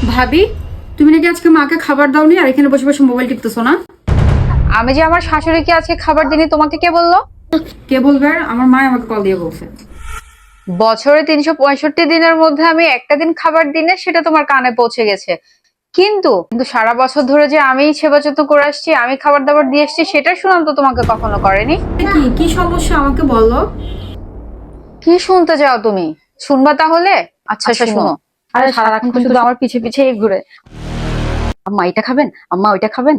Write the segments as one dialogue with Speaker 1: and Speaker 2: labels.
Speaker 1: ভাবি, তুমি নাকি আজকে মাকে খাবার দাওনি আর এখানে বসে বসে মোবাইল টিপতেছো না?
Speaker 2: আমি যে আমার শাশুড়িকে আজকে খাবার দিইনি তোমাকে কে বললো?
Speaker 1: কে বলবে? আর আমার মা আমাকে কল দিয়ে বলছে।
Speaker 2: বছরে 365 দিনের মধ্যে আমি একটা দিন খাবার দিনে সেটা তোমার কানে পৌঁছে গেছে। কিন্তু কিন্তু সারা বছর ধরে যে আমি সেবা যত্ন করে আসছি, আমি খাবার দাবার দিয়ে আসছি, সেটা শুনান তো তোমাকে কখনো করেনি।
Speaker 1: কি কি সমস্যা আমাকে বলো।
Speaker 2: কি শুনতে চাও তুমি? শুনবা তাহলে? আচ্ছা শুনো। আরে সারাক্ষণ তো শুধু আমার পিছে পিছেই ঘুরে, আম্মা এটা খাবেন, আম্মা ওইটা খাবেন।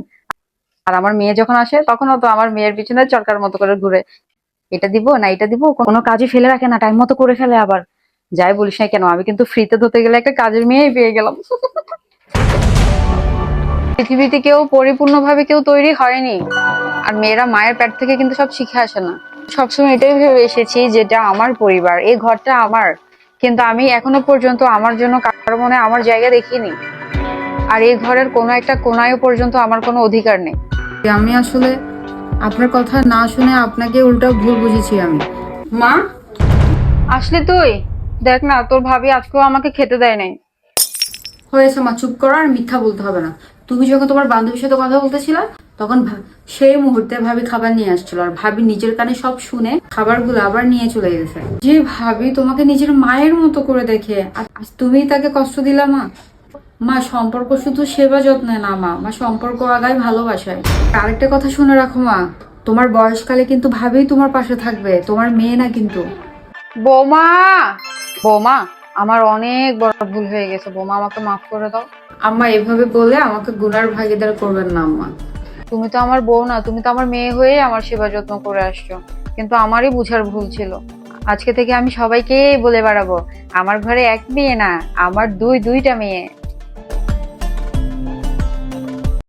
Speaker 2: আর আমার মেয়ে যখন আসে তখনও তো আমার মেয়ের পিছনে চরকার মতো করে ঘুরে, এটা দিব না এটা দিব, কোনো কাজে ফেলে রাখে না, টাইম মতো করে ফেলে। আবার যাই বলিস না কেন, আমি কিন্তু ফ্রিতে ধরতে গেলে একটা কাজের মেয়েই পেয়ে গেলাম। পৃথিবীতে কেউ পরিপূর্ণভাবে কেউ তৈরি হয়নি, আর মেয়েরা মায়ের পেট থেকে কিন্তু সব শিখে আসে না। সবসময় এটাই ভেবে এসেছি যেটা আমার পরিবার, এই ঘরটা আমার, কিন্তু আমি এখনো পর্যন্ত আমার জন্য কারো মনে আমার জায়গা দেখিনি। আর এই ঘরের কোনো একটা কোনায়ও পর্যন্ত আমার কোনো অধিকার নেই।
Speaker 1: আমি আসলে আপনার কথা না শুনে আপনাকে উল্টা ভুল বুঝেছি আমি। মা,
Speaker 2: আসলে তুই দেখ না, তোর ভাবি আজকেও আমাকে খেতে দেয় নাই।
Speaker 1: হয়েছে মা, চুপ করো আর মিথ্যা বলতে হবে না। তুমি যখন তোমার বান্ধবীর সাথে কথা বলতেছিলে তখন সেই মুহূর্তে ভাবি খাবার নিয়ে আসছিল, আর ভাবি নিজের কানে সব শুনে খাবারগুলো আবার নিয়ে চলে গেছে। যে ভাবি তোমাকে নিজের মায়ের মতো করে দেখে, আর আজ তুমি তাকে কষ্ট দিলা মা। মা, সম্পর্ক শুধু সেবা যত্নে না মা, মা সম্পর্ক আগায় ভালোবাসায়। আরেকটা কথা শুনে রাখো মা, তোমার বয়সকালে কিন্তু ভাবি তোমার পাশে থাকবে, তোমার মেয়ে না কিন্তু।
Speaker 2: বৌমা, বৌমা, আমার অনেক বড় ভুল হয়ে গেছে বৌমা, আমাকে মাফ করে দাও।
Speaker 1: আম্মা, এভাবে বলে আমাকে গুনার ভাগীদার করবেন না আম্মা।
Speaker 2: তুমি তো আমার বউ না, তুমি তো আমার মেয়ে হয়ে আমার সেবা যত্ন করে আসছো, কিন্তু আমারই বুঝার ভুল ছিল। আজকে থেকে আমি সবাইকে বলে বেড়াবো, আমার ঘরে এক মেয়ে না, আমার দুইটা মেয়ে।